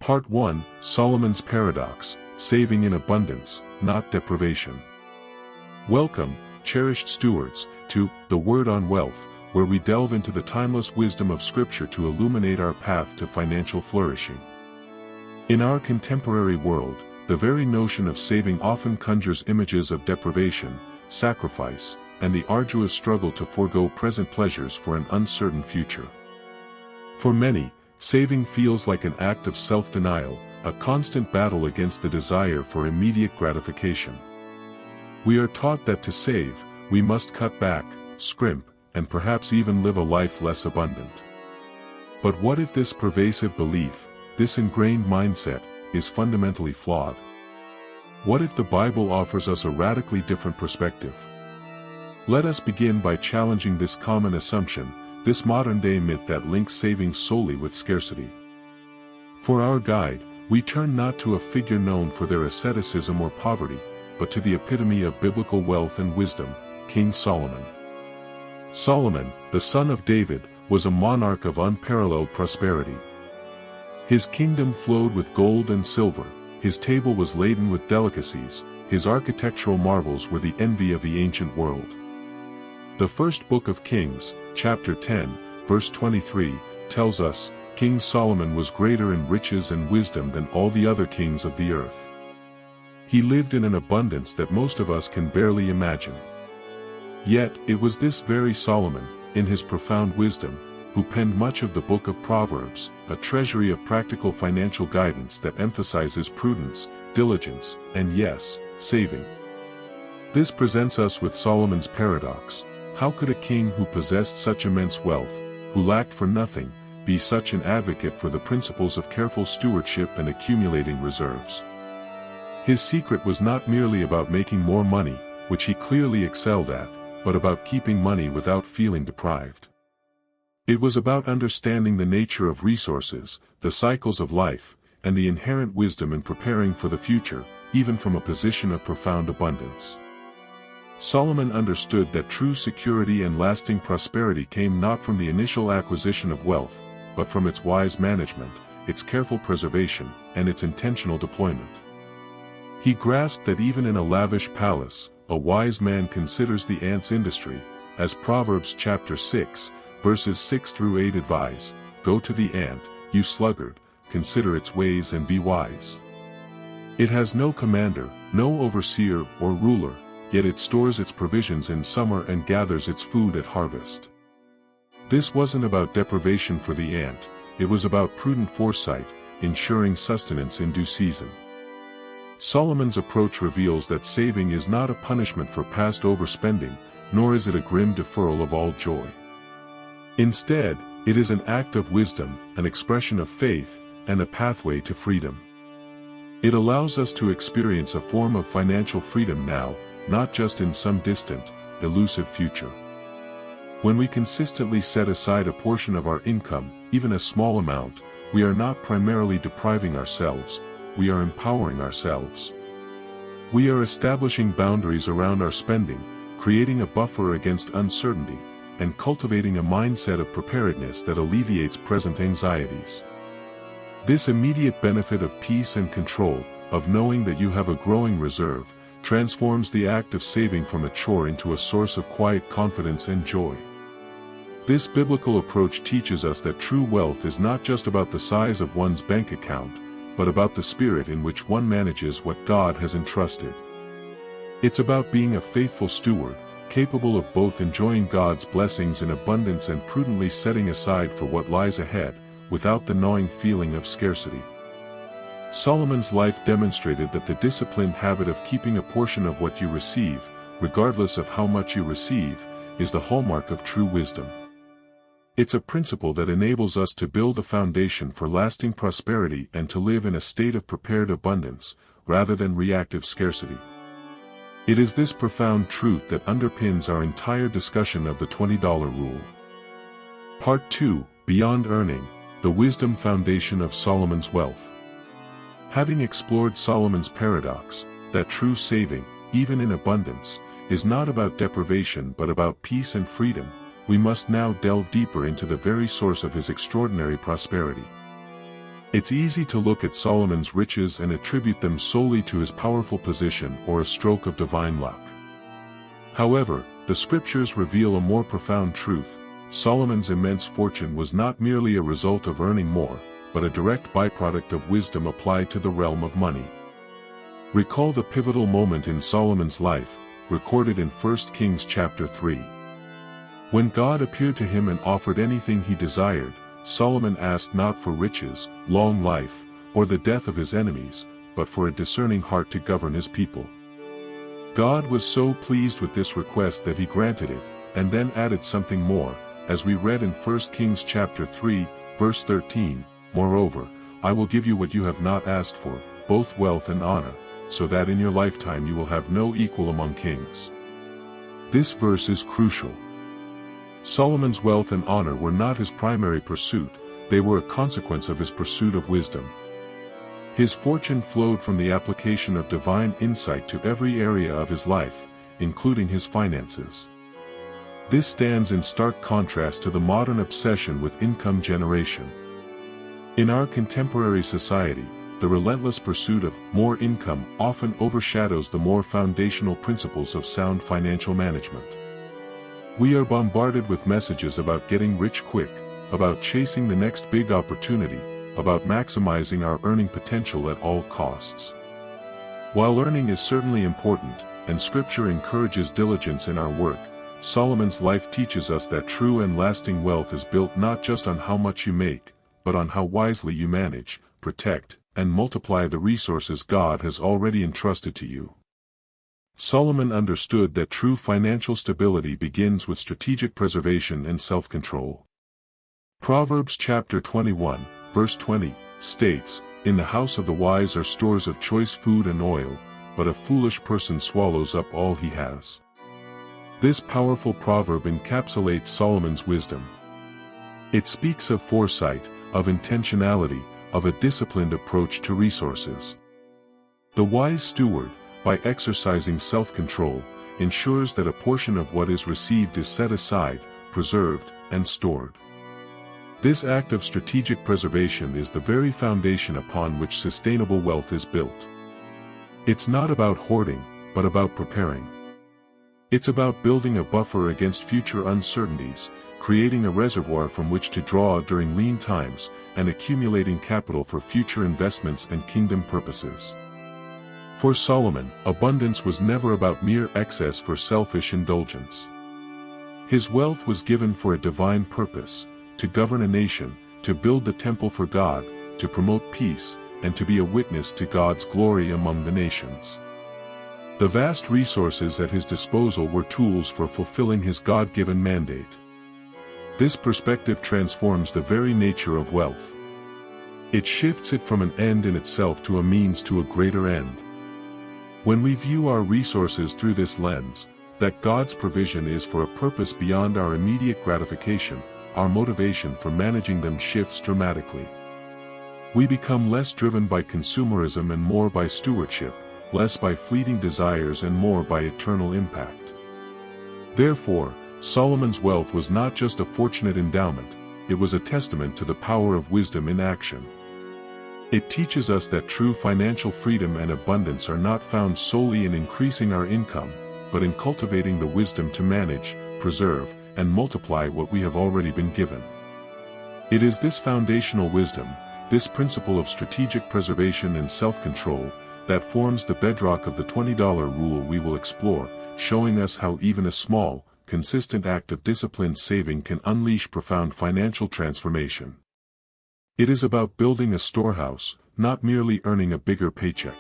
Part 1, Solomon's Paradox, Saving in Abundance, Not Deprivation. Welcome, cherished stewards, to The Word on Wealth, where we delve into the timeless wisdom of Scripture to illuminate our path to financial flourishing. In our contemporary world, the very notion of saving often conjures images of deprivation, sacrifice, and the arduous struggle to forego present pleasures for an uncertain future. For many, saving feels like an act of self-denial, a constant battle against the desire for immediate gratification. We are taught that to save, we must cut back, scrimp, and perhaps even live a life less abundant. But what if this pervasive belief, this ingrained mindset, is fundamentally flawed? What if the Bible offers us a radically different perspective? Let us begin by challenging this common assumption, this modern-day myth that links saving solely with scarcity. For our guide, we turn not to a figure known for their asceticism or poverty, but to the epitome of biblical wealth and wisdom, King Solomon. Solomon, the son of David, was a monarch of unparalleled prosperity. His kingdom flowed with gold and silver, his table was laden with delicacies, his architectural marvels were the envy of the ancient world. The first book of Kings, chapter 10, verse 23, tells us, King Solomon was greater in riches and wisdom than all the other kings of the earth. He lived in an abundance that most of us can barely imagine. Yet, it was this very Solomon, in his profound wisdom, who penned much of the book of Proverbs, a treasury of practical financial guidance that emphasizes prudence, diligence, and yes, saving. This presents us with Solomon's paradox. How could a king who possessed such immense wealth, who lacked for nothing, be such an advocate for the principles of careful stewardship and accumulating reserves? His secret was not merely about making more money, which he clearly excelled at, but about keeping money without feeling deprived. It was about understanding the nature of resources, the cycles of life, and the inherent wisdom in preparing for the future, even from a position of profound abundance. Solomon understood that true security and lasting prosperity came not from the initial acquisition of wealth, but from its wise management, its careful preservation, and its intentional deployment. He grasped that even in a lavish palace, a wise man considers the ant's industry, as Proverbs chapter 6, verses 6 through 8 advise, Go to the ant, you sluggard, consider its ways and be wise. It has no commander, no overseer or ruler, yet it stores its provisions in summer and gathers its food at harvest. This wasn't about deprivation for the ant, it was about prudent foresight, ensuring sustenance in due season. Solomon's approach reveals that saving is not a punishment for past overspending, nor is it a grim deferral of all joy. Instead, it is an act of wisdom, an expression of faith, and a pathway to freedom. It allows us to experience a form of financial freedom now, not just in some distant, elusive future. When we consistently set aside a portion of our income, even a small amount, we are not primarily depriving ourselves, we are empowering ourselves. We are establishing boundaries around our spending, creating a buffer against uncertainty, and cultivating a mindset of preparedness that alleviates present anxieties. This immediate benefit of peace and control, of knowing that you have a growing reserve, transforms the act of saving from a chore into a source of quiet confidence and joy. This biblical approach teaches us that true wealth is not just about the size of one's bank account, but about the spirit in which one manages what God has entrusted. It's about being a faithful steward, capable of both enjoying God's blessings in abundance and prudently setting aside for what lies ahead, without the gnawing feeling of scarcity. Solomon's life demonstrated that the disciplined habit of keeping a portion of what you receive, regardless of how much you receive, is the hallmark of true wisdom. It's a principle that enables us to build a foundation for lasting prosperity and to live in a state of prepared abundance, rather than reactive scarcity. It is this profound truth that underpins our entire discussion of the $20 rule. Part 2, Beyond Earning, the Wisdom Foundation of Solomon's Wealth. Having explored Solomon's paradox, that true saving, even in abundance, is not about deprivation but about peace and freedom, we must now delve deeper into the very source of his extraordinary prosperity. It's easy to look at Solomon's riches and attribute them solely to his powerful position or a stroke of divine luck. However, the scriptures reveal a more profound truth. Solomon's immense fortune was not merely a result of earning more, but a direct byproduct of wisdom applied to the realm of money. Recall the pivotal moment in Solomon's life, recorded in 1 Kings chapter 3. When God appeared to him and offered anything he desired, Solomon asked not for riches, long life, or the death of his enemies, but for a discerning heart to govern his people. God was so pleased with this request that he granted it, and then added something more, as we read in 1 Kings chapter 3, verse 13, "Moreover, I will give you what you have not asked for, both wealth and honor, so that in your lifetime you will have no equal among kings." This verse is crucial. Solomon's wealth and honor were not his primary pursuit, they were a consequence of his pursuit of wisdom. His fortune flowed from the application of divine insight to every area of his life, including his finances. This stands in stark contrast to the modern obsession with income generation. In our contemporary society, the relentless pursuit of more income often overshadows the more foundational principles of sound financial management. We are bombarded with messages about getting rich quick, about chasing the next big opportunity, about maximizing our earning potential at all costs. While earning is certainly important, and Scripture encourages diligence in our work, Solomon's life teaches us that true and lasting wealth is built not just on how much you make, but on how wisely you manage, protect, and multiply the resources God has already entrusted to you. Solomon understood that true financial stability begins with strategic preservation and self-control. Proverbs chapter 21, verse 20, states, "In the house of the wise are stores of choice food and oil, but a foolish person swallows up all he has." This powerful proverb encapsulates Solomon's wisdom. It speaks of foresight, of intentionality, of a disciplined approach to resources. The wise steward, by exercising self-control, ensures that a portion of what is received is set aside, preserved, and stored. This act of strategic preservation is the very foundation upon which sustainable wealth is built. It's not about hoarding, but about preparing. It's about building a buffer against future uncertainties, creating a reservoir from which to draw during lean times, and accumulating capital for future investments and kingdom purposes. For Solomon, abundance was never about mere excess for selfish indulgence. His wealth was given for a divine purpose, to govern a nation, to build the temple for God, to promote peace, and to be a witness to God's glory among the nations. The vast resources at his disposal were tools for fulfilling his God-given mandate. This perspective transforms the very nature of wealth. It shifts it from an end in itself to a means to a greater end. When we view our resources through this lens, that God's provision is for a purpose beyond our immediate gratification, our motivation for managing them shifts dramatically. We become less driven by consumerism and more by stewardship, less by fleeting desires and more by eternal impact. Therefore, Solomon's wealth was not just a fortunate endowment, it was a testament to the power of wisdom in action. It teaches us that true financial freedom and abundance are not found solely in increasing our income, but in cultivating the wisdom to manage, preserve, and multiply what we have already been given. It is this foundational wisdom, this principle of strategic preservation and self-control, that forms the bedrock of the $20 rule we will explore, showing us how even a small, consistent act of disciplined saving can unleash profound financial transformation. It is about building a storehouse, not merely earning a bigger paycheck.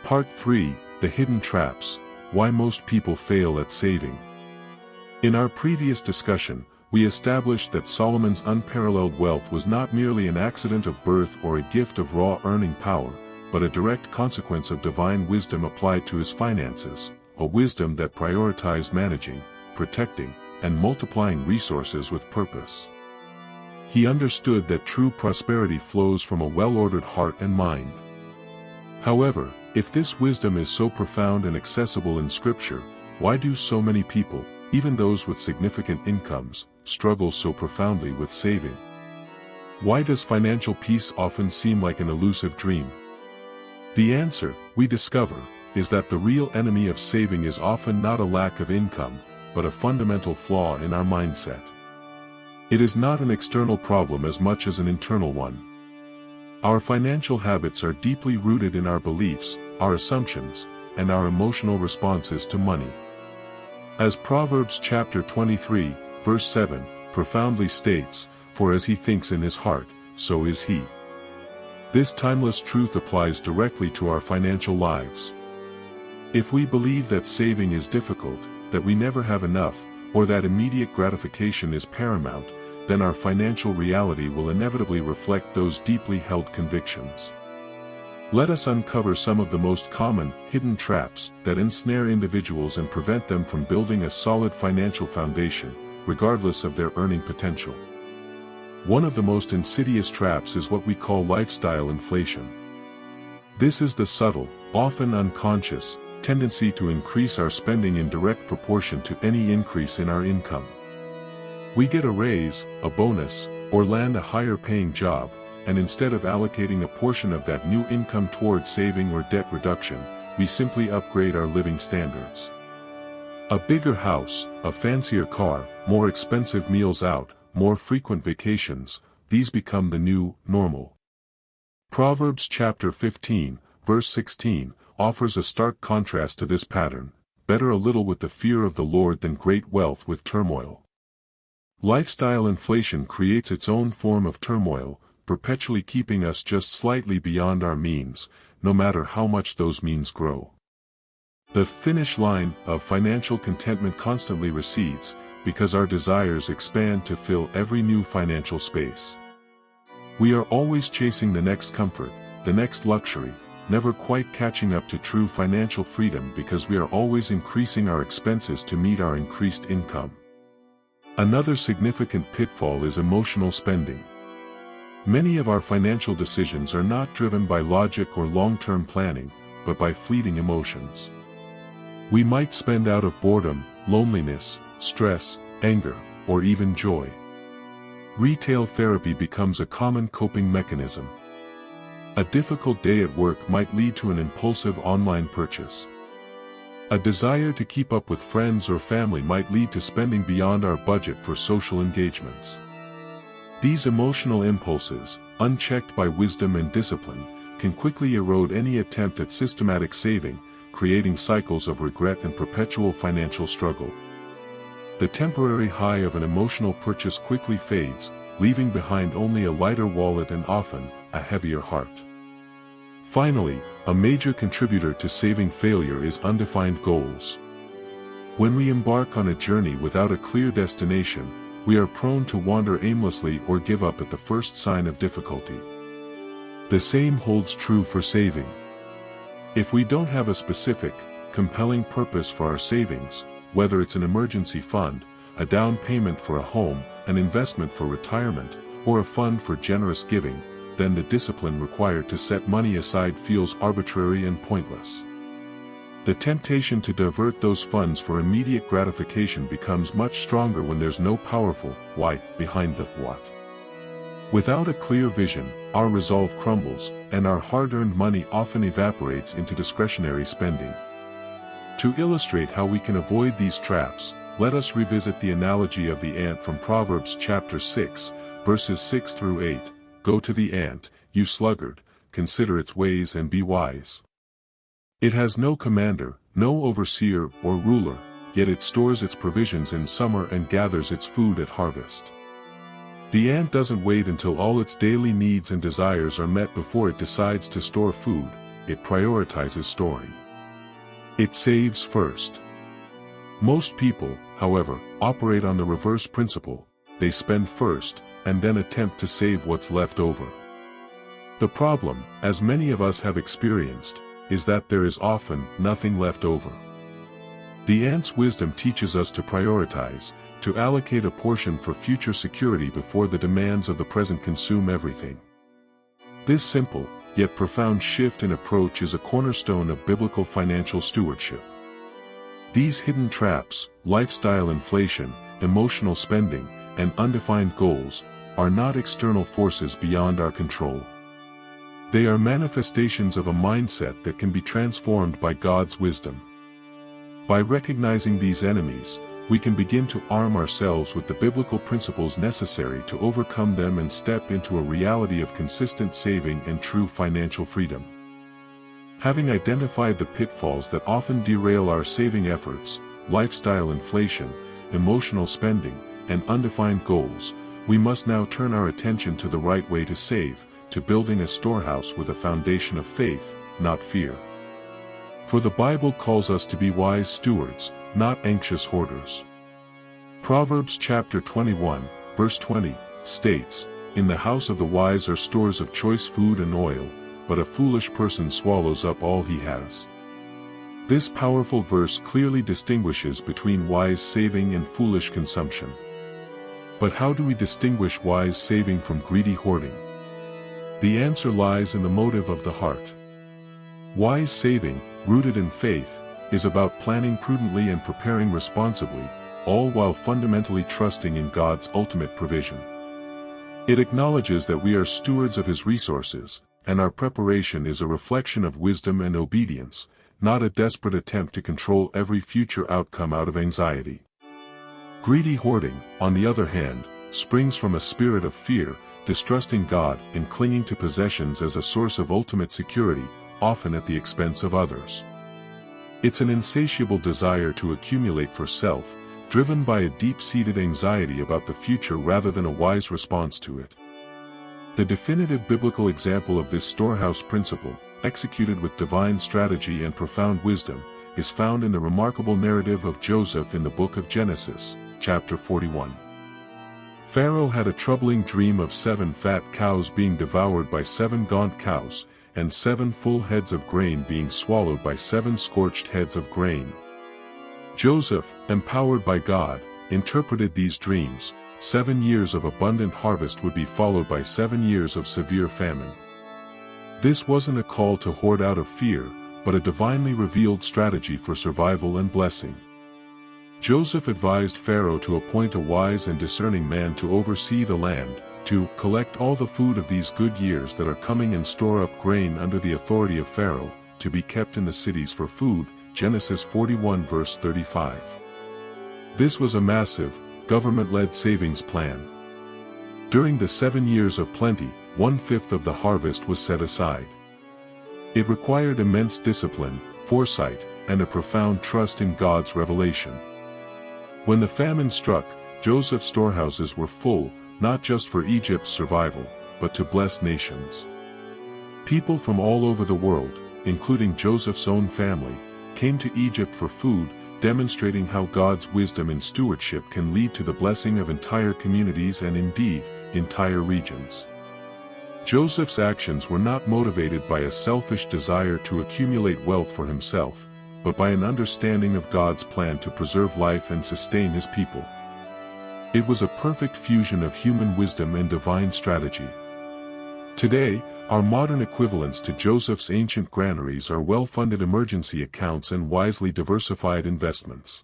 Part 3, The Hidden Traps, Why Most People Fail at Saving. In our previous discussion, we established that Solomon's unparalleled wealth was not merely an accident of birth or a gift of raw earning power, but a direct consequence of divine wisdom applied to his finances, a wisdom that prioritized managing, protecting, and multiplying resources with purpose. He understood that true prosperity flows from a well-ordered heart and mind. However, if this wisdom is so profound and accessible in Scripture, why do so many people, even those with significant incomes, struggle so profoundly with saving? Why does financial peace often seem like an elusive dream? The answer, we discover, is that the real enemy of saving is often not a lack of income, but a fundamental flaw in our mindset. It is not an external problem as much as an internal one. Our financial habits are deeply rooted in our beliefs, our assumptions, and our emotional responses to money. As Proverbs chapter 23, verse 7, profoundly states, "For as he thinks in his heart, so is he." This timeless truth applies directly to our financial lives. If we believe that saving is difficult, that we never have enough, or that immediate gratification is paramount, then our financial reality will inevitably reflect those deeply held convictions. Let us uncover some of the most common, hidden traps that ensnare individuals and prevent them from building a solid financial foundation, regardless of their earning potential. One of the most insidious traps is what we call lifestyle inflation. This is the subtle, often unconscious, tendency to increase our spending in direct proportion to any increase in our income. We get a raise, a bonus, or land a higher-paying job, and instead of allocating a portion of that new income towards saving or debt reduction, we simply upgrade our living standards. A bigger house, a fancier car, more expensive meals out, more frequent vacations, these become the new normal. Proverbs chapter 15, verse 16, offers a stark contrast to this pattern: "Better a little with the fear of the Lord than great wealth with turmoil." Lifestyle inflation creates its own form of turmoil, perpetually keeping us just slightly beyond our means, no matter how much those means grow. The finish line of financial contentment constantly recedes, because our desires expand to fill every new financial space. We are always chasing the next comfort, the next luxury, never quite catching up to true financial freedom because we are always increasing our expenses to meet our increased income. Another significant pitfall is emotional spending. Many of our financial decisions are not driven by logic or long-term planning, but by fleeting emotions. We might spend out of boredom, loneliness, stress, anger, or even joy. Retail therapy becomes a common coping mechanism. A difficult day at work might lead to an impulsive online purchase. A desire to keep up with friends or family might lead to spending beyond our budget for social engagements. These emotional impulses, unchecked by wisdom and discipline, can quickly erode any attempt at systematic saving, creating cycles of regret and perpetual financial struggle. The temporary high of an emotional purchase quickly fades, leaving behind only a lighter wallet and often, a heavier heart. Finally, a major contributor to saving failure is undefined goals. When we embark on a journey without a clear destination, we are prone to wander aimlessly or give up at the first sign of difficulty. The same holds true for saving. If we don't have a specific, compelling purpose for our savings, whether it's an emergency fund, a down payment for a home, an investment for retirement, or a fund for generous giving, then the discipline required to set money aside feels arbitrary and pointless. The temptation to divert those funds for immediate gratification becomes much stronger when there's no powerful why behind the what. Without a clear vision, our resolve crumbles, and our hard-earned money often evaporates into discretionary spending. To illustrate how we can avoid these traps, let us revisit the analogy of the ant from Proverbs chapter 6, verses 6 through 8. "Go to the ant, you sluggard, consider its ways and be wise. It has no commander, no overseer or ruler, yet it stores its provisions in summer and gathers its food at harvest." The ant doesn't wait until all its daily needs and desires are met before it decides to store food, it prioritizes storing. It saves first. Most people, however, operate on the reverse principle: they spend first, and then attempt to save what's left over. The problem, as many of us have experienced, is that there is often nothing left over. The ant's wisdom teaches us to prioritize, to allocate a portion for future security before the demands of the present consume everything. This simple, yet profound shift in approach is a cornerstone of biblical financial stewardship. These hidden traps, lifestyle inflation, emotional spending, and undefined goals, are not external forces beyond our control. They are manifestations of a mindset that can be transformed by God's wisdom. By recognizing these enemies, we can begin to arm ourselves with the biblical principles necessary to overcome them and step into a reality of consistent saving and true financial freedom. Having identified the pitfalls that often derail our saving efforts, lifestyle inflation, emotional spending, and undefined goals, we must now turn our attention to the right way to save, to building a storehouse with a foundation of faith, not fear. For the Bible calls us to be wise stewards, not anxious hoarders. Proverbs chapter 21, verse 20, states, "In the house of the wise are stores of choice food and oil, but a foolish person swallows up all he has." This powerful verse clearly distinguishes between wise saving and foolish consumption. But how do we distinguish wise saving from greedy hoarding? The answer lies in the motive of the heart. Wise saving, rooted in faith, is about planning prudently and preparing responsibly, all while fundamentally trusting in God's ultimate provision. It acknowledges that we are stewards of His resources, and our preparation is a reflection of wisdom and obedience, not a desperate attempt to control every future outcome out of anxiety. Greedy hoarding, on the other hand, springs from a spirit of fear, distrusting God and clinging to possessions as a source of ultimate security, often at the expense of others. It's an insatiable desire to accumulate for self, driven by a deep-seated anxiety about the future rather than a wise response to it. The definitive biblical example of this storehouse principle, executed with divine strategy and profound wisdom, is found in the remarkable narrative of Joseph in the book of Genesis, chapter 41. Pharaoh had a troubling dream of 7 fat cows being devoured by 7 gaunt cows, and 7 full heads of grain being swallowed by 7 scorched heads of grain. Joseph, empowered by God, interpreted these dreams. 7 years of abundant harvest would be followed by 7 years of severe famine. This wasn't a call to hoard out of fear, but a divinely revealed strategy for survival and blessing. Joseph advised Pharaoh to appoint a wise and discerning man to oversee the land, to collect all the food of these good years that are coming and store up grain under the authority of Pharaoh, to be kept in the cities for food. Genesis 41 verse 35. This was a massive, government-led savings plan. During the 7 years of plenty, 1/5 of the harvest was set aside. It required immense discipline, foresight, and a profound trust in God's revelation. When the famine struck, Joseph's storehouses were full, not just for Egypt's survival, but to bless nations. People from all over the world, including Joseph's own family, came to Egypt for food, demonstrating how God's wisdom in stewardship can lead to the blessing of entire communities and indeed, entire regions. Joseph's actions were not motivated by a selfish desire to accumulate wealth for himself, but by an understanding of God's plan to preserve life and sustain His people. It was a perfect fusion of human wisdom and divine strategy. Today, our modern equivalents to Joseph's ancient granaries are well-funded emergency accounts and wisely diversified investments.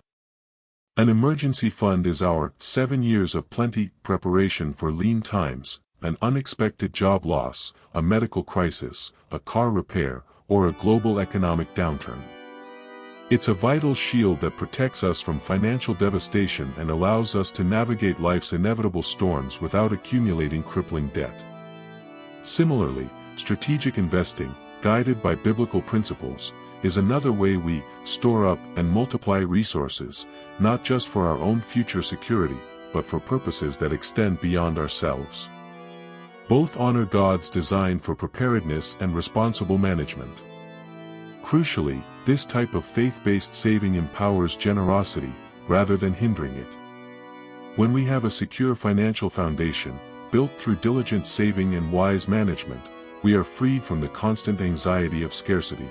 An emergency fund is our 7 years of plenty preparation for lean times, an unexpected job loss, a medical crisis, a car repair, or a global economic downturn. It's a vital shield that protects us from financial devastation and allows us to navigate life's inevitable storms without accumulating crippling debt. Similarly, strategic investing, guided by biblical principles, is another way we store up and multiply resources, not just for our own future security, but for purposes that extend beyond ourselves. Both honor God's design for preparedness and responsible management. Crucially, this type of faith-based saving empowers generosity, rather than hindering it. When we have a secure financial foundation, built through diligent saving and wise management, we are freed from the constant anxiety of scarcity.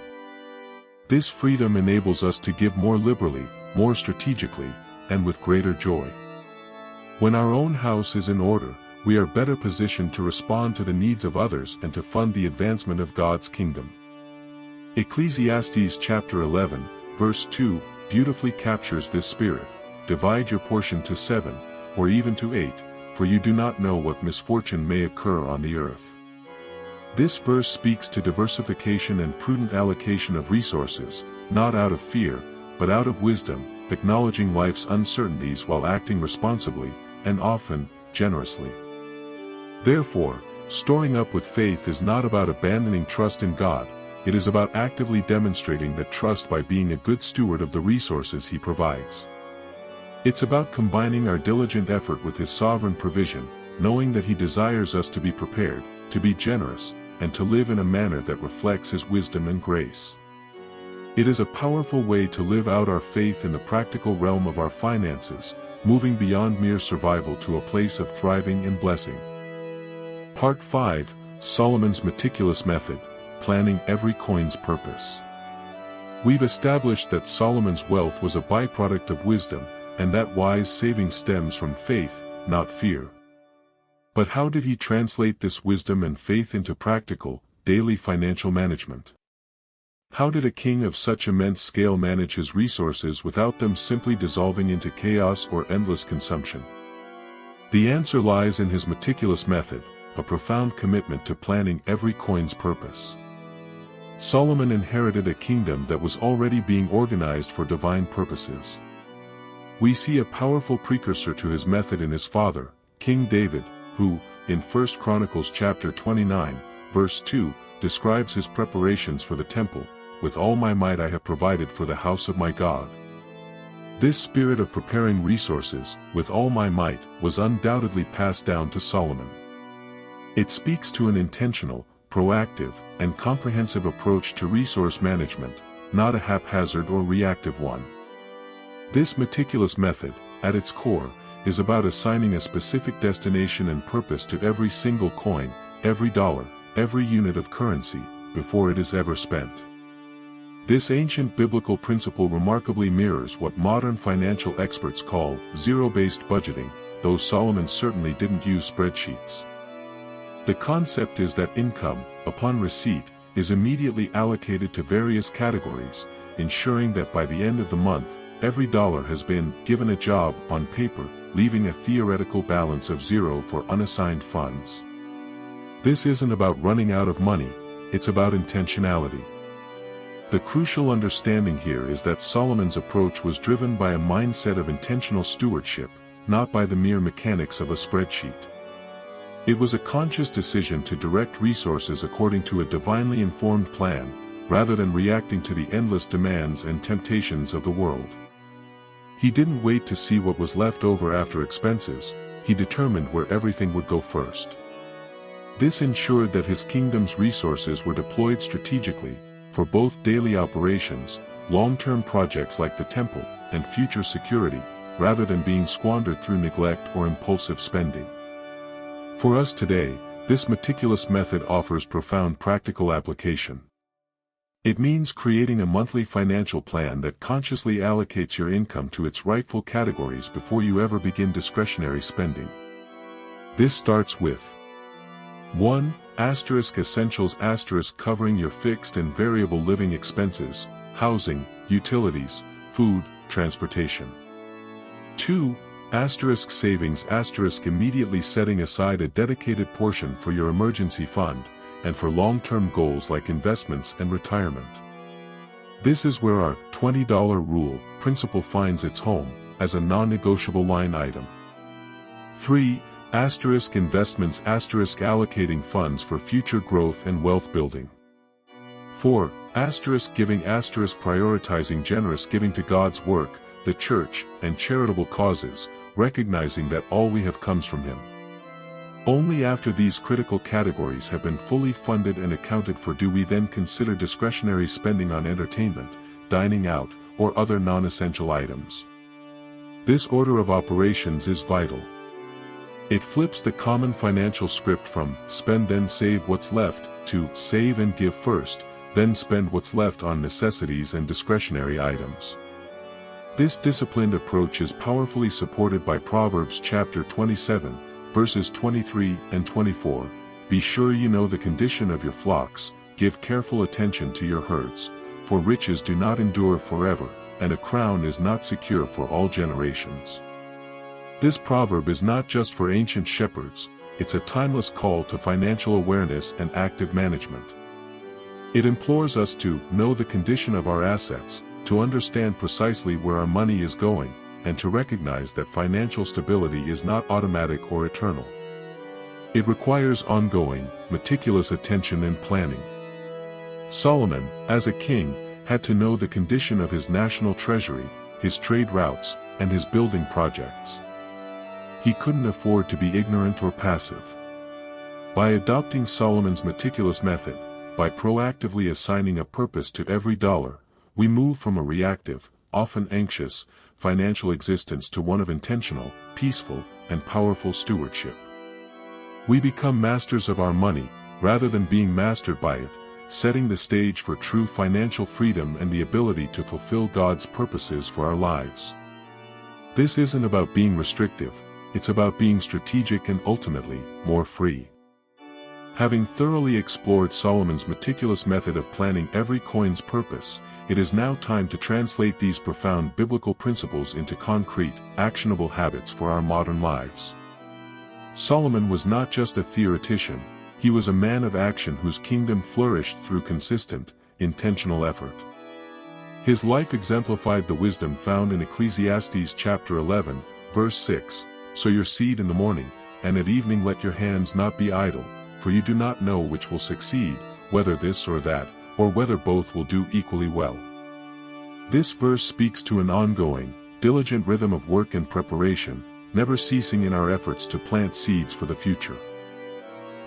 This freedom enables us to give more liberally, more strategically, and with greater joy. When our own house is in order, we are better positioned to respond to the needs of others and to fund the advancement of God's kingdom. Ecclesiastes chapter 11, verse 2, beautifully captures this spirit. Divide your portion to 7, or even to 8, for you do not know what misfortune may occur on the earth. This verse speaks to diversification and prudent allocation of resources, not out of fear, but out of wisdom, acknowledging life's uncertainties while acting responsibly, and often, generously. Therefore, storing up with faith is not about abandoning trust in God, it is about actively demonstrating that trust by being a good steward of the resources He provides. It's about combining our diligent effort with His sovereign provision, knowing that He desires us to be prepared, to be generous, and to live in a manner that reflects His wisdom and grace. It is a powerful way to live out our faith in the practical realm of our finances, moving beyond mere survival to a place of thriving and blessing. Part 5, Solomon's Meticulous Method, Planning Every Coin's Purpose. We've established that Solomon's wealth was a byproduct of wisdom, and that wise saving stems from faith, not fear. But how did he translate this wisdom and faith into practical, daily financial management? How did a king of such immense scale manage his resources without them simply dissolving into chaos or endless consumption? The answer lies in his meticulous method, a profound commitment to planning every coin's purpose. Solomon inherited a kingdom that was already being organized for divine purposes. We see a powerful precursor to his method in his father, King David, who, in 1 Chronicles chapter 29, verse 2, describes his preparations for the temple. With all my might I have provided for the house of my God. This spirit of preparing resources, with all my might, was undoubtedly passed down to Solomon. It speaks to an intentional, proactive, and comprehensive approach to resource management, not a haphazard or reactive one. This meticulous method, at its core, is about assigning a specific destination and purpose to every single coin, every dollar, every unit of currency, before it is ever spent. This ancient biblical principle remarkably mirrors what modern financial experts call zero-based budgeting, though Solomon certainly didn't use spreadsheets. The concept is that income, upon receipt, is immediately allocated to various categories, ensuring that by the end of the month, every dollar has been given a job on paper, leaving a theoretical balance of zero for unassigned funds. This isn't about running out of money, it's about intentionality. The crucial understanding here is that Solomon's approach was driven by a mindset of intentional stewardship, not by the mere mechanics of a spreadsheet. It was a conscious decision to direct resources according to a divinely informed plan, rather than reacting to the endless demands and temptations of the world. He didn't wait to see what was left over after expenses, he determined where everything would go first. This ensured that his kingdom's resources were deployed strategically, for both daily operations, long-term projects like the temple, and future security, rather than being squandered through neglect or impulsive spending. For us today, this meticulous method offers profound practical application. It means creating a monthly financial plan that consciously allocates your income to its rightful categories before you ever begin discretionary spending. This starts with 1. Essentials covering your fixed and variable living expenses, housing, utilities, food, transportation. 2. Savings immediately setting aside a dedicated portion for your emergency fund, and for long-term goals like investments and retirement. This is where our $20 rule principle finds its home, as a non-negotiable line item. 3. Investments allocating funds for future growth and wealth building. 4. Giving prioritizing generous giving to God's work, the church, and charitable causes, recognizing that all we have comes from Him. Only after these critical categories have been fully funded and accounted for do we then consider discretionary spending on entertainment, dining out, or other non-essential items. This order of operations is vital. It flips the common financial script from spend then save what's left to save and give first, then spend what's left on necessities and discretionary items. This disciplined approach is powerfully supported by Proverbs chapter 27, verses 23 and 24. Be sure you know the condition of your flocks, give careful attention to your herds, for riches do not endure forever, and a crown is not secure for all generations. This proverb is not just for ancient shepherds, it's a timeless call to financial awareness and active management. It implores us to know the condition of our assets, to understand precisely where our money is going, and to recognize that financial stability is not automatic or eternal. It requires ongoing, meticulous attention and planning. Solomon, as a king, had to know the condition of his national treasury, his trade routes, and his building projects. He couldn't afford to be ignorant or passive. By adopting Solomon's meticulous method, by proactively assigning a purpose to every dollar, we move from a reactive, often anxious, financial existence to one of intentional, peaceful, and powerful stewardship. We become masters of our money, rather than being mastered by it, setting the stage for true financial freedom and the ability to fulfill God's purposes for our lives. This isn't about being restrictive, it's about being strategic and ultimately, more free. Having thoroughly explored Solomon's meticulous method of planning every coin's purpose, it is now time to translate these profound biblical principles into concrete, actionable habits for our modern lives. Solomon was not just a theoretician, he was a man of action whose kingdom flourished through consistent, intentional effort. His life exemplified the wisdom found in Ecclesiastes chapter 11, verse 6, "Sow your seed in the morning, and at evening let your hands not be idle, for you do not know which will succeed, whether this or that, or whether both will do equally well." This verse speaks to an ongoing, diligent rhythm of work and preparation, never ceasing in our efforts to plant seeds for the future.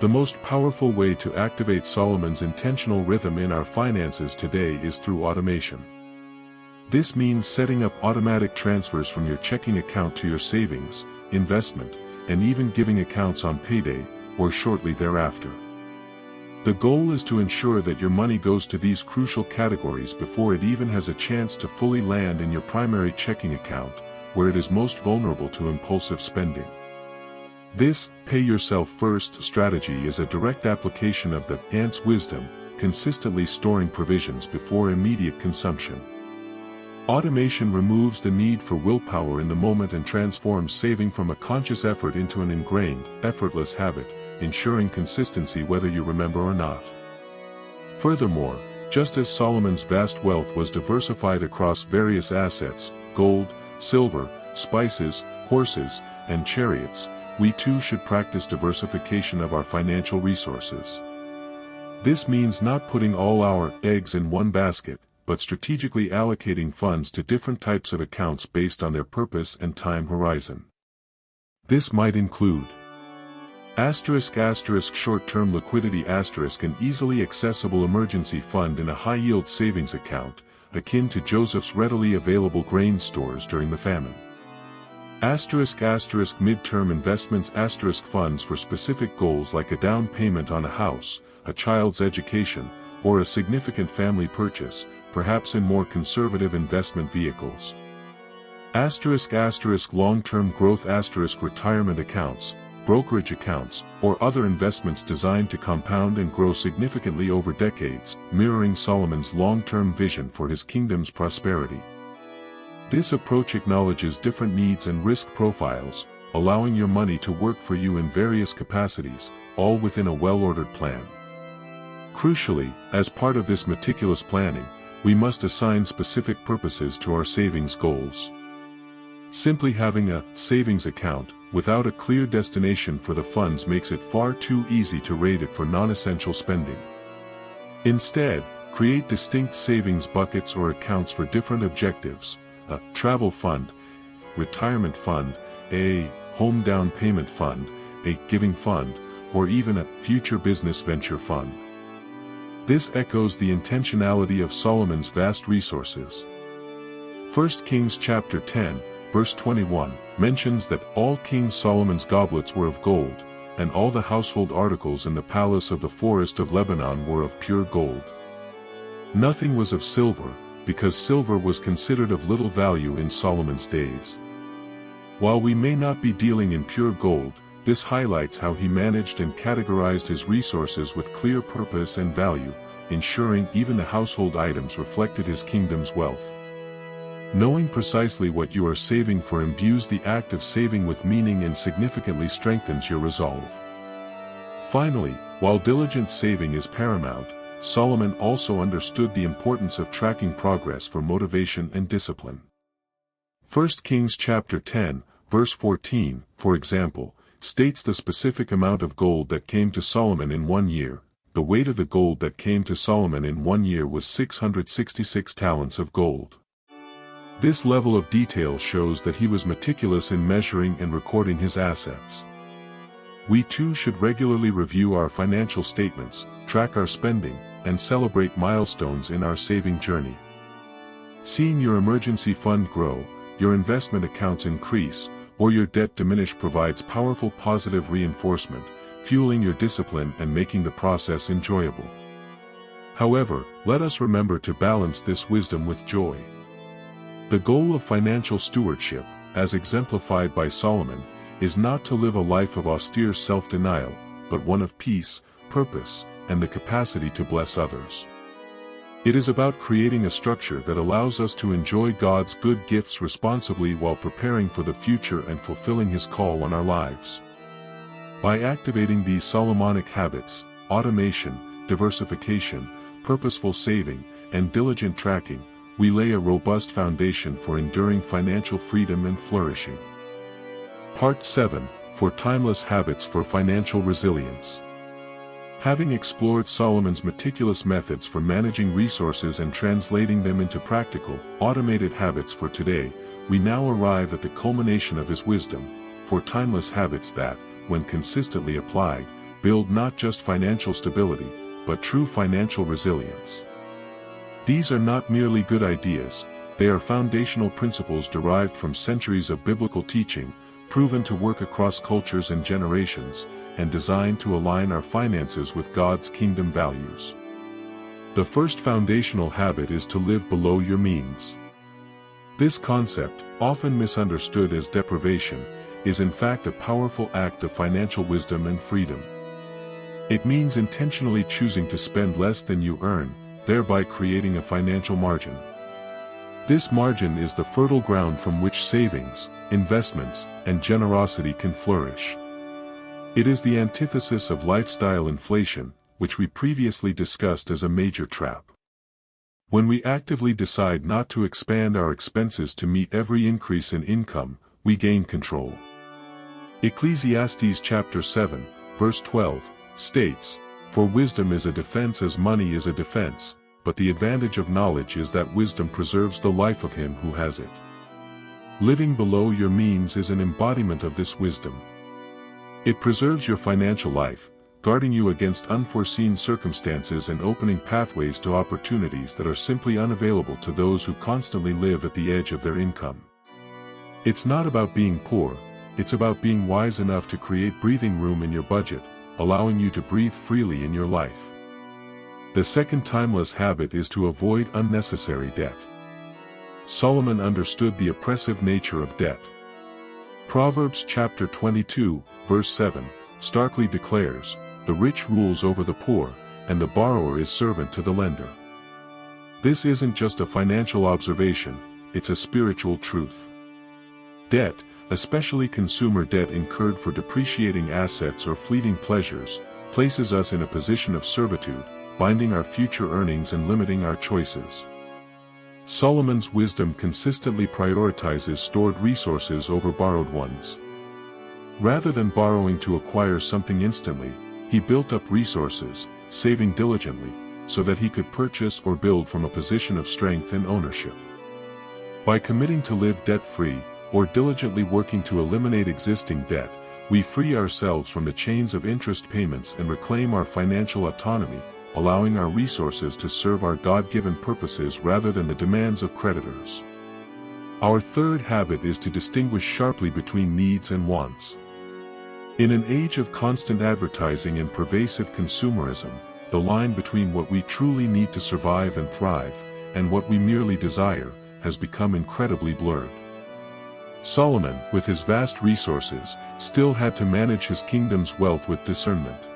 The most powerful way to activate Solomon's intentional rhythm in our finances today is through automation. This means setting up automatic transfers from your checking account to your savings, investment, and even giving accounts on payday, or shortly thereafter. The goal is to ensure that your money goes to these crucial categories before it even has a chance to fully land in your primary checking account, where it is most vulnerable to impulsive spending. This pay yourself first strategy is a direct application of the ant's wisdom, consistently storing provisions before immediate consumption. Automation removes the need for willpower in the moment and transforms saving from a conscious effort into an ingrained, effortless habit, ensuring consistency whether you remember or not. Furthermore, just as Solomon's vast wealth was diversified across various assets, gold, silver, spices, horses, and chariots, we too should practice diversification of our financial resources. This means not putting all our eggs in one basket, but strategically allocating funds to different types of accounts based on their purpose and time horizon. This might include short-term liquidity an easily accessible emergency fund in a high-yield savings account, akin to Joseph's readily available grain stores during the famine. Mid-term investments funds for specific goals like a down payment on a house, a child's education, or a significant family purchase, perhaps in more conservative investment vehicles. Long-term growth retirement accounts, brokerage accounts, or other investments designed to compound and grow significantly over decades, mirroring Solomon's long-term vision for his kingdom's prosperity. This approach acknowledges different needs and risk profiles, allowing your money to work for you in various capacities, all within a well-ordered plan. Crucially, as part of this meticulous planning, we must assign specific purposes to our savings goals. Simply having a savings account without a clear destination for the funds makes it far too easy to raid it for non-essential spending. Instead, create distinct savings buckets or accounts for different objectives: a travel fund, retirement fund, a home down payment fund, a giving fund, or even a future business venture fund. This echoes the intentionality of Solomon's vast resources. 1 Kings chapter 10, verse 21, mentions that all King Solomon's goblets were of gold, and all the household articles in the palace of the forest of Lebanon were of pure gold. Nothing was of silver, because silver was considered of little value in Solomon's days. While we may not be dealing in pure gold, this highlights how he managed and categorized his resources with clear purpose and value, ensuring even the household items reflected his kingdom's wealth. Knowing precisely what you are saving for imbues the act of saving with meaning and significantly strengthens your resolve. Finally, while diligent saving is paramount, Solomon also understood the importance of tracking progress for motivation and discipline. 1 Kings chapter 10, verse 14, for example, states the specific amount of gold that came to Solomon in 1 year. The weight of the gold that came to Solomon in 1 year was 666 talents of gold. This level of detail shows that he was meticulous in measuring and recording his assets. We too should regularly review our financial statements, track our spending, and celebrate milestones in our saving journey. Seeing your emergency fund grow, your investment accounts increase, or your debt diminish provides powerful positive reinforcement, fueling your discipline and making the process enjoyable. However, let us remember to balance this wisdom with joy. The goal of financial stewardship, as exemplified by Solomon, is not to live a life of austere self-denial, but one of peace, purpose, and the capacity to bless others. It is about creating a structure that allows us to enjoy God's good gifts responsibly while preparing for the future and fulfilling His call on our lives. By activating these Solomonic habits, automation, diversification, purposeful saving, and diligent tracking, we lay a robust foundation for enduring financial freedom and flourishing. Part 7, for timeless habits for financial resilience. Having explored Solomon's meticulous methods for managing resources and translating them into practical, automated habits for today, we now arrive at the culmination of his wisdom, for timeless habits that, when consistently applied, build not just financial stability, but true financial resilience. These are not merely good ideas, they are foundational principles derived from centuries of biblical teaching, proven to work across cultures and generations, and designed to align our finances with God's kingdom values. The first foundational habit is to live below your means. This concept, often misunderstood as deprivation, is in fact a powerful act of financial wisdom and freedom. It means intentionally choosing to spend less than you earn, thereby creating a financial margin. This margin is the fertile ground from which savings, investments, and generosity can flourish. It is the antithesis of lifestyle inflation, which we previously discussed as a major trap. When we actively decide not to expand our expenses to meet every increase in income, we gain control. Ecclesiastes chapter 7, verse 12, states, "For wisdom is a defense as money is a defense, but the advantage of knowledge is that wisdom preserves the life of him who has it." Living below your means is an embodiment of this wisdom. It preserves your financial life, guarding you against unforeseen circumstances and opening pathways to opportunities that are simply unavailable to those who constantly live at the edge of their income. It's not about being poor, it's about being wise enough to create breathing room in your budget, allowing you to breathe freely in your life. The second timeless habit is to avoid unnecessary debt. Solomon understood the oppressive nature of debt. Proverbs chapter 22, verse 7, starkly declares, "The rich rules over the poor, and the borrower is servant to the lender." This isn't just a financial observation, it's a spiritual truth. Debt, especially consumer debt incurred for depreciating assets or fleeting pleasures, places us in a position of servitude, binding our future earnings and limiting our choices. Solomon's wisdom consistently prioritizes stored resources over borrowed ones. Rather than borrowing to acquire something instantly, he built up resources, saving diligently, so that he could purchase or build from a position of strength and ownership. By committing to live debt-free, or diligently working to eliminate existing debt, we free ourselves from the chains of interest payments and reclaim our financial autonomy, allowing our resources to serve our God-given purposes rather than the demands of creditors. Our third habit is to distinguish sharply between needs and wants. In an age of constant advertising and pervasive consumerism, the line between what we truly need to survive and thrive, and what we merely desire, has become incredibly blurred. Solomon, with his vast resources, still had to manage his kingdom's wealth with discernment.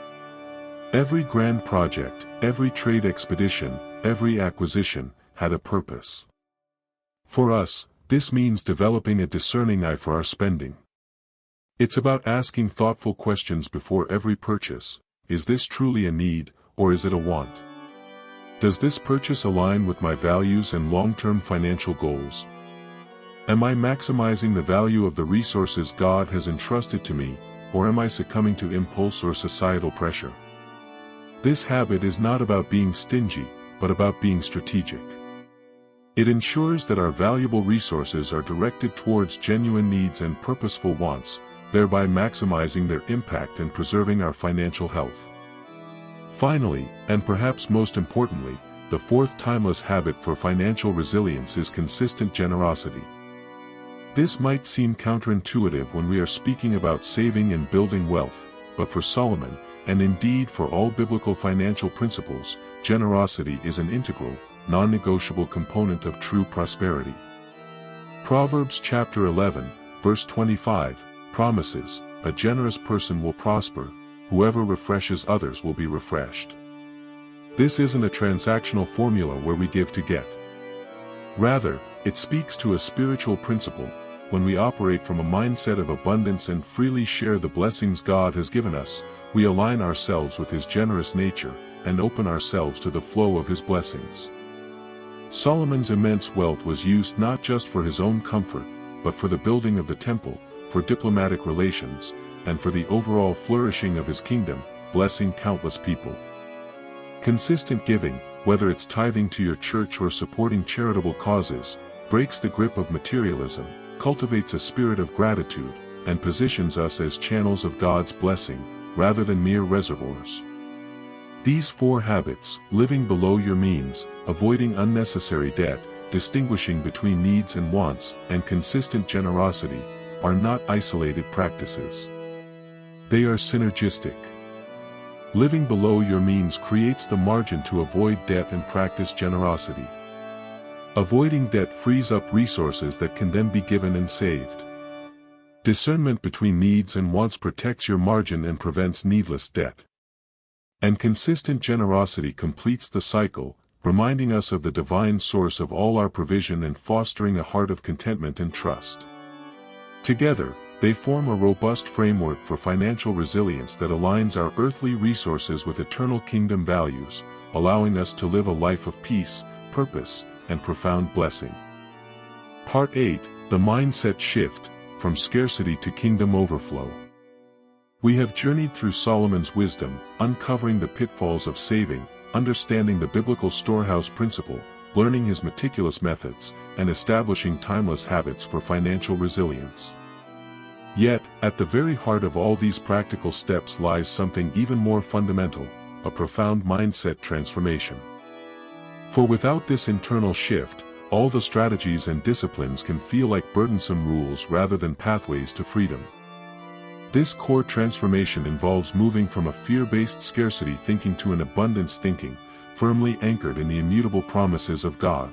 Every grand project, every trade expedition, every acquisition, had a purpose. For us, this means developing a discerning eye for our spending. It's about asking thoughtful questions before every purchase. Is this truly a need, or is it a want? Does this purchase align with my values and long-term financial goals? Am I maximizing the value of the resources God has entrusted to me, or am I succumbing to impulse or societal pressure? This habit is not about being stingy, but about being strategic. It ensures that our valuable resources are directed towards genuine needs and purposeful wants, thereby maximizing their impact and preserving our financial health. Finally, and perhaps most importantly, the fourth timeless habit for financial resilience is consistent generosity. This might seem counterintuitive when we are speaking about saving and building wealth, but for Solomon, and indeed for all biblical financial principles, generosity is an integral, non-negotiable component of true prosperity. Proverbs chapter 11, verse 25, promises, "A generous person will prosper, whoever refreshes others will be refreshed." This isn't a transactional formula where we give to get. Rather, it speaks to a spiritual principle. When we operate from a mindset of abundance and freely share the blessings God has given us, we align ourselves with His generous nature, and open ourselves to the flow of His blessings. Solomon's immense wealth was used not just for his own comfort, but for the building of the temple, for diplomatic relations, and for the overall flourishing of his kingdom, blessing countless people. Consistent giving, whether it's tithing to your church or supporting charitable causes, breaks the grip of materialism, cultivates a spirit of gratitude, and positions us as channels of God's blessing, rather than mere reservoirs. These four habits, living below your means, avoiding unnecessary debt, distinguishing between needs and wants, and consistent generosity, are not isolated practices. They are synergistic. Living below your means creates the margin to avoid debt and practice generosity. Avoiding debt frees up resources that can then be given and saved. Discernment between needs and wants protects your margin and prevents needless debt. And consistent generosity completes the cycle, reminding us of the divine source of all our provision and fostering a heart of contentment and trust. Together, they form a robust framework for financial resilience that aligns our earthly resources with eternal kingdom values, allowing us to live a life of peace, purpose, and profound blessing. Part 8, The Mindset Shift, From Scarcity to Kingdom Overflow. We have journeyed through Solomon's wisdom, uncovering the pitfalls of saving, understanding the Biblical Storehouse Principle, learning his meticulous methods, and establishing timeless habits for financial resilience. Yet, at the very heart of all these practical steps lies something even more fundamental, a profound mindset transformation. For without this internal shift, all the strategies and disciplines can feel like burdensome rules rather than pathways to freedom. This core transformation involves moving from a fear-based scarcity thinking to an abundance thinking, firmly anchored in the immutable promises of God.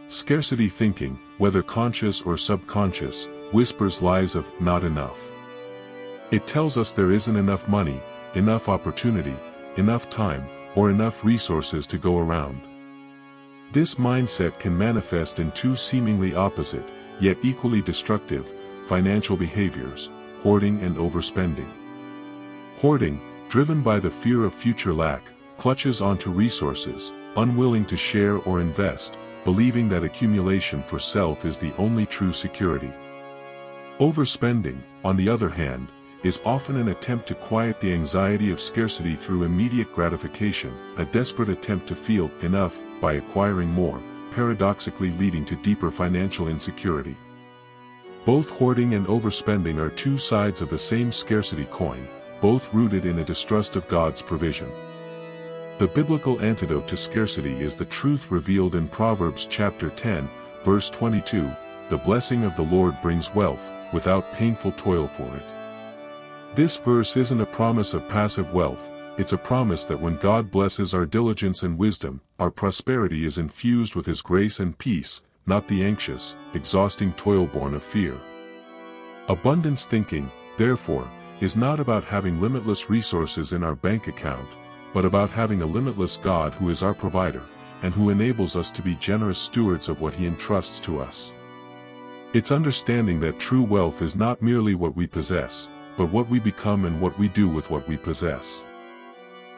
Scarcity thinking, whether conscious or subconscious, whispers lies of not enough. It tells us there isn't enough money, enough opportunity, enough time, or enough resources to go around. This mindset can manifest in two seemingly opposite, yet equally destructive, financial behaviors: hoarding and overspending. Hoarding, driven by the fear of future lack, clutches onto resources, unwilling to share or invest, believing that accumulation for self is the only true security. Overspending, on the other hand, is often an attempt to quiet the anxiety of scarcity through immediate gratification, a desperate attempt to feel enough by acquiring more, paradoxically leading to deeper financial insecurity. Both hoarding and overspending are two sides of the same scarcity coin, both rooted in a distrust of God's provision. The biblical antidote to scarcity is the truth revealed in Proverbs chapter 10, verse 22, "The blessing of the Lord brings wealth, without painful toil for it." This verse isn't a promise of passive wealth, it's a promise that when God blesses our diligence and wisdom, our prosperity is infused with His grace and peace, not the anxious, exhausting toil born of fear. Abundance thinking, therefore, is not about having limitless resources in our bank account, but about having a limitless God who is our provider, and who enables us to be generous stewards of what He entrusts to us. It's understanding that true wealth is not merely what we possess, but what we become and what we do with what we possess.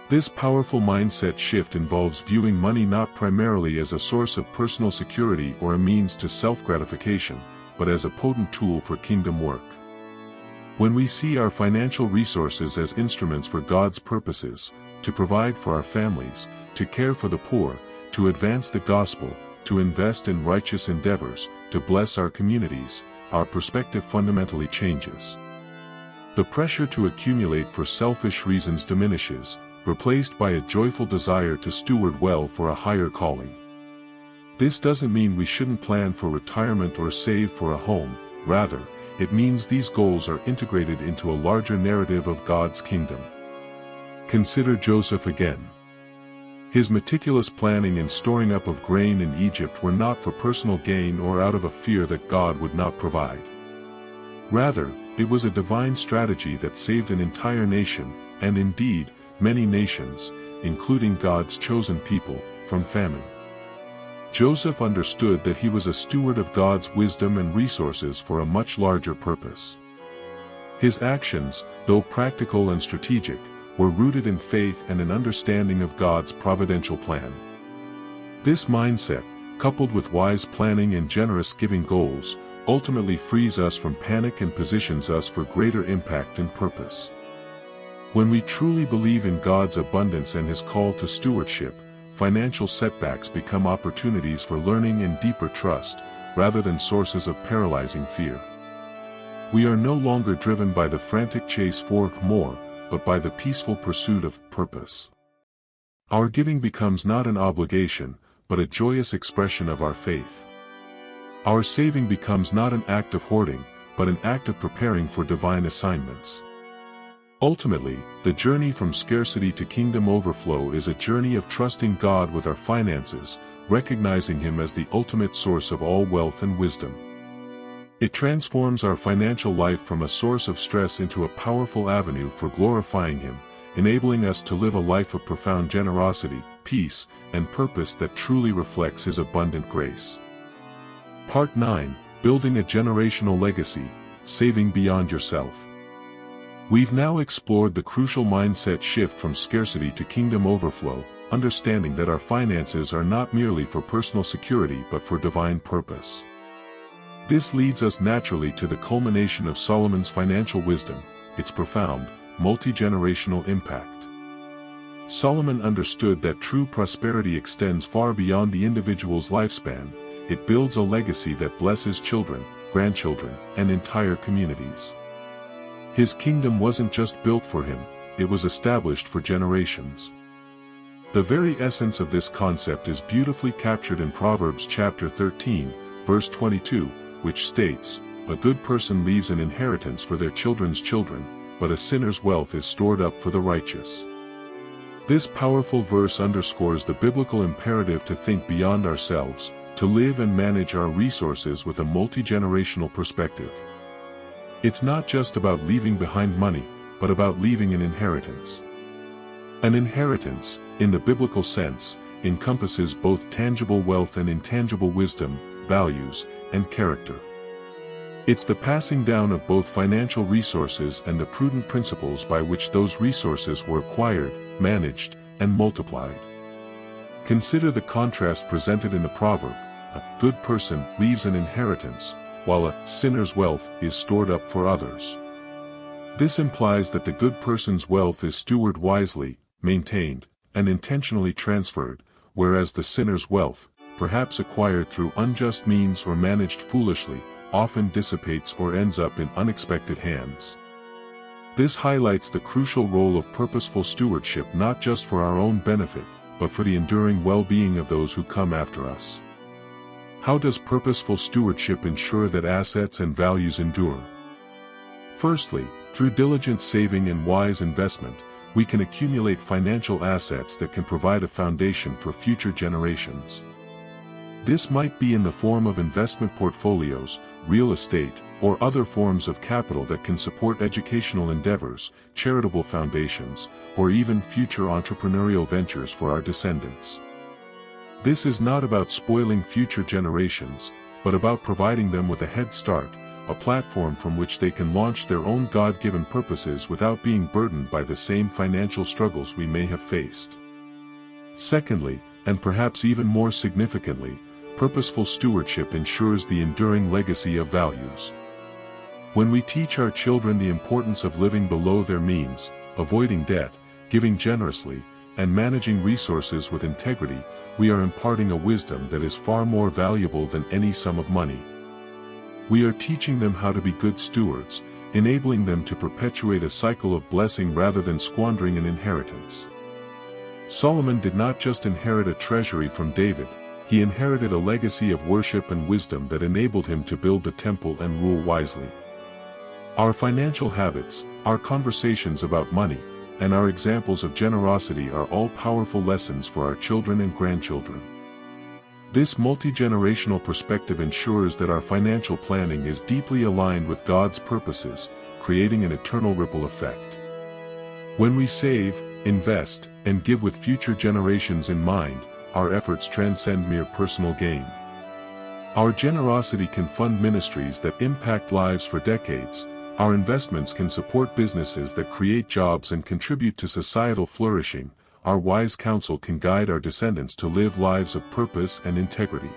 This powerful mindset shift involves viewing money not primarily as a source of personal security or a means to self-gratification, but as a potent tool for kingdom work. When we see our financial resources as instruments for God's purposes, to provide for our families, to care for the poor, to advance the gospel, to invest in righteous endeavors, to bless our communities, our perspective fundamentally changes. The pressure to accumulate for selfish reasons diminishes, replaced by a joyful desire to steward well for a higher calling. This doesn't mean we shouldn't plan for retirement or save for a home, rather, it means these goals are integrated into a larger narrative of God's kingdom. Consider Joseph again. His meticulous planning and storing up of grain in Egypt were not for personal gain or out of a fear that God would not provide. Rather, it was a divine strategy that saved an entire nation, and indeed, many nations, including God's chosen people, from famine. Joseph understood that he was a steward of God's wisdom and resources for a much larger purpose. His actions, though practical and strategic, were rooted in faith and an understanding of God's providential plan. This mindset, coupled with wise planning and generous giving goals, ultimately frees us from panic and positions us for greater impact and purpose. When we truly believe in God's abundance and His call to stewardship, financial setbacks become opportunities for learning and deeper trust, rather than sources of paralyzing fear. We are no longer driven by the frantic chase for more, but by the peaceful pursuit of purpose. Our giving becomes not an obligation, but a joyous expression of our faith. Our saving becomes not an act of hoarding, but an act of preparing for divine assignments. Ultimately, the journey from scarcity to kingdom overflow is a journey of trusting God with our finances, recognizing Him as the ultimate source of all wealth and wisdom. It transforms our financial life from a source of stress into a powerful avenue for glorifying Him, enabling us to live a life of profound generosity, peace, and purpose that truly reflects His abundant grace. Part 9, Building a Generational Legacy, Saving Beyond Yourself. We've now explored the crucial mindset shift from scarcity to kingdom overflow, understanding that our finances are not merely for personal security but for divine purpose. This leads us naturally to the culmination of Solomon's financial wisdom, its profound, multi-generational impact. Solomon understood that true prosperity extends far beyond the individual's lifespan. It builds a legacy that blesses children, grandchildren, and entire communities. His kingdom wasn't just built for him, it was established for generations. The very essence of this concept is beautifully captured in Proverbs chapter 13, verse 22, which states, "A good person leaves an inheritance for their children's children, but a sinner's wealth is stored up for the righteous." This powerful verse underscores the biblical imperative to think beyond ourselves, to live and manage our resources with a multi-generational perspective. It's not just about leaving behind money, but about leaving an inheritance. An inheritance, in the biblical sense, encompasses both tangible wealth and intangible wisdom, values, and character. It's the passing down of both financial resources and the prudent principles by which those resources were acquired, managed, and multiplied. Consider the contrast presented in the proverb: a good person leaves an inheritance, while a sinner's wealth is stored up for others. This implies that the good person's wealth is stewarded wisely, maintained, and intentionally transferred, whereas the sinner's wealth, perhaps acquired through unjust means or managed foolishly, often dissipates or ends up in unexpected hands. This highlights the crucial role of purposeful stewardship not just for our own benefit, but for the enduring well-being of those who come after us. How does purposeful stewardship ensure that assets and values endure? Firstly, through diligent saving and wise investment, we can accumulate financial assets that can provide a foundation for future generations. This might be in the form of investment portfolios, real estate, or other forms of capital that can support educational endeavors, charitable foundations, or even future entrepreneurial ventures for our descendants. This is not about spoiling future generations, but about providing them with a head start, a platform from which they can launch their own God-given purposes without being burdened by the same financial struggles we may have faced. Secondly, and perhaps even more significantly, purposeful stewardship ensures the enduring legacy of values. When we teach our children the importance of living below their means, avoiding debt, giving generously, and managing resources with integrity, we are imparting a wisdom that is far more valuable than any sum of money. We are teaching them how to be good stewards, enabling them to perpetuate a cycle of blessing rather than squandering an inheritance. Solomon did not just inherit a treasury from David, he inherited a legacy of worship and wisdom that enabled him to build the temple and rule wisely. Our financial habits, our conversations about money, and our examples of generosity are all powerful lessons for our children and grandchildren. This multi-generational perspective ensures that our financial planning is deeply aligned with God's purposes, creating an eternal ripple effect. When we save, invest, and give with future generations in mind, our efforts transcend mere personal gain. Our generosity can fund ministries that impact lives for decades. Our investments can support businesses that create jobs and contribute to societal flourishing. Our wise counsel can guide our descendants to live lives of purpose and integrity.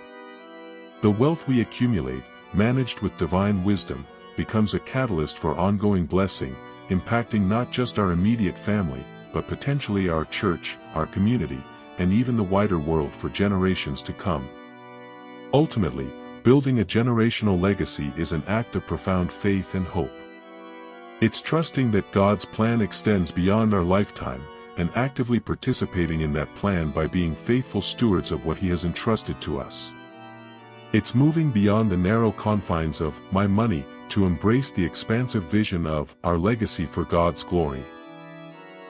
The wealth we accumulate, managed with divine wisdom, becomes a catalyst for ongoing blessing, impacting not just our immediate family, but potentially our church, our community, and even the wider world for generations to come. Ultimately, building a generational legacy is an act of profound faith and hope. It's trusting that God's plan extends beyond our lifetime, and actively participating in that plan by being faithful stewards of what He has entrusted to us. It's moving beyond the narrow confines of my money to embrace the expansive vision of our legacy for God's glory.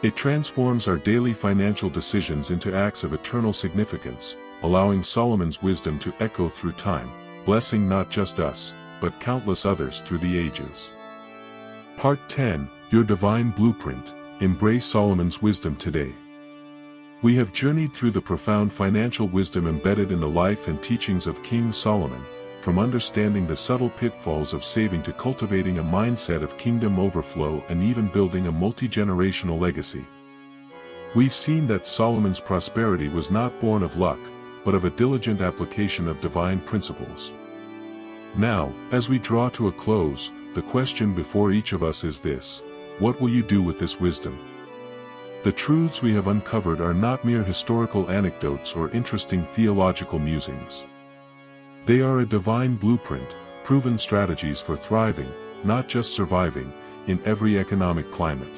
It transforms our daily financial decisions into acts of eternal significance, allowing Solomon's wisdom to echo through time, blessing not just us, but countless others through the ages. Part 10, Your Divine Blueprint. Embrace Solomon's wisdom today. We have journeyed through the profound financial wisdom embedded in the life and teachings of King Solomon, from understanding the subtle pitfalls of saving to cultivating a mindset of kingdom overflow and even building a multi-generational legacy. We've seen that Solomon's prosperity was not born of luck, but of a diligent application of divine principles. Now, as we draw to a close, the question before each of us is this: what will you do with this wisdom? The truths we have uncovered are not mere historical anecdotes or interesting theological musings. They are a divine blueprint, proven strategies for thriving, not just surviving, in every economic climate.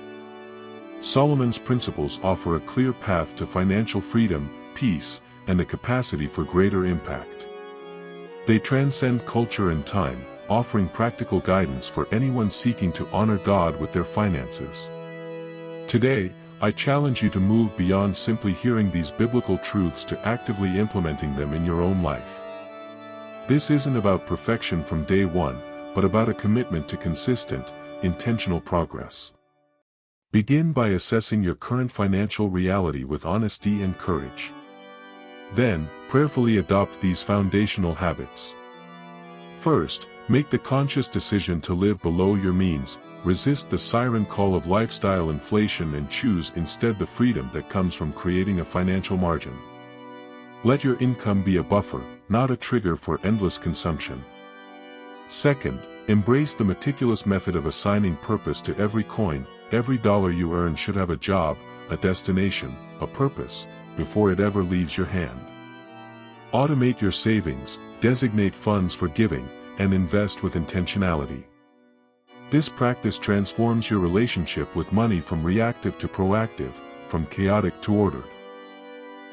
Solomon's principles offer a clear path to financial freedom, peace, and the capacity for greater impact. They transcend culture and time, offering practical guidance for anyone seeking to honor God with their finances. Today, I challenge you to move beyond simply hearing these biblical truths to actively implementing them in your own life. This isn't about perfection from day one, but about a commitment to consistent, intentional progress. Begin by assessing your current financial reality with honesty and courage. Then, prayerfully adopt these foundational habits. First, make the conscious decision to live below your means, resist the siren call of lifestyle inflation and choose instead the freedom that comes from creating a financial margin. Let your income be a buffer, not a trigger for endless consumption. Second, embrace the meticulous method of assigning purpose to every coin. Every dollar you earn should have a job, a destination, a purpose, before it ever leaves your hand. Automate your savings, designate funds for giving, and invest with intentionality. This practice transforms your relationship with money from reactive to proactive, from chaotic to ordered.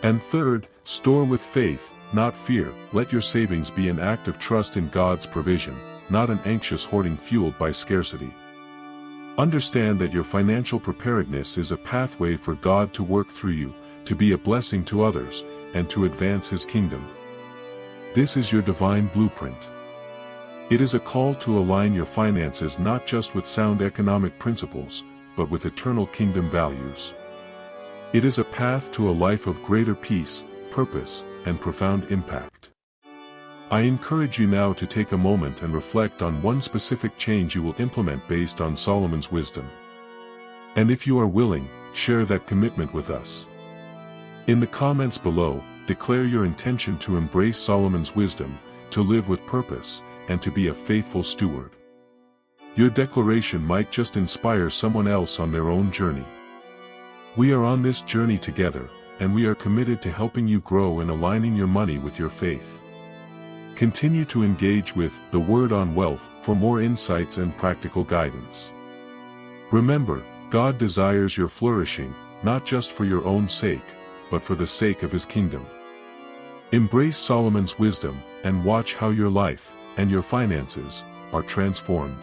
And third, store with faith, not fear. Let your savings be an act of trust in God's provision, not an anxious hoarding fueled by scarcity. Understand that your financial preparedness is a pathway for God to work through you, to be a blessing to others, and to advance His kingdom. This is your divine blueprint. It is a call to align your finances not just with sound economic principles, but with eternal kingdom values. It is a path to a life of greater peace, purpose, and profound impact. I encourage you now to take a moment and reflect on one specific change you will implement based on Solomon's wisdom. And if you are willing, share that commitment with us. In the comments below, declare your intention to embrace Solomon's wisdom, to live with purpose, and to be a faithful steward. Your declaration might just inspire someone else on their own journey. We are on this journey together, and we are committed to helping you grow and aligning your money with your faith. Continue to engage with The Word on Wealth for more insights and practical guidance. Remember, God desires your flourishing, not just for your own sake, but for the sake of His kingdom. Embrace Solomon's wisdom, and watch how your life, and your finances, are transformed.